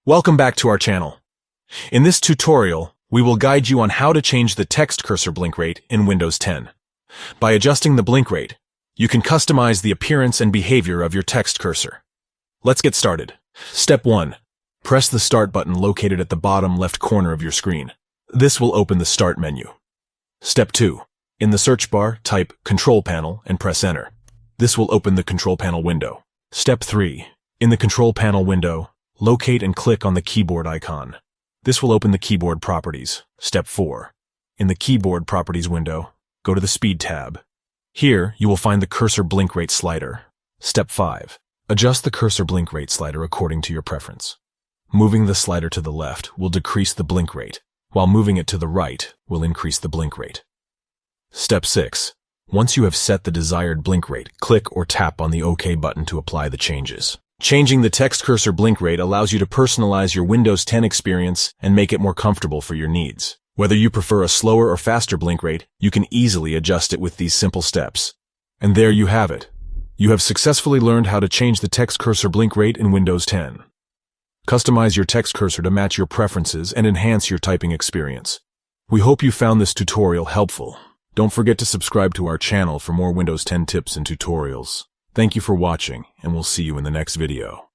Welcome back to our channel. In this tutorial, we will guide you on how to change the text cursor blink rate in Windows 10. By adjusting the blink rate, you can customize the appearance and behavior of your text cursor. Let's get started. Step 1. Press the Start button located at the bottom left corner of your screen. This will open the Start menu. Step 2. In the search bar, type Control Panel and press Enter. This will open the Control Panel window. Step 3. In the Control Panel window, locate and click on the keyboard icon. This will open the keyboard properties. Step 4. In the keyboard properties window, go to the Speed tab. Here, you will find the cursor blink rate slider. Step 5. Adjust the cursor blink rate slider according to your preference. Moving the slider to the left will decrease the blink rate, while moving it to the right will increase the blink rate. Step 6. Once you have set the desired blink rate, click or tap on the OK button to apply the changes. Changing the text cursor blink rate allows you to personalize your Windows 10 experience and make it more comfortable for your needs. Whether you prefer a slower or faster blink rate, you can easily adjust it with these simple steps. And there you have it. You have successfully learned how to change the text cursor blink rate in Windows 10. Customize your text cursor to match your preferences and enhance your typing experience. We hope you found this tutorial helpful. Don't forget to subscribe to our channel for more Windows 10 tips and tutorials. Thank you for watching, and we'll see you in the next video.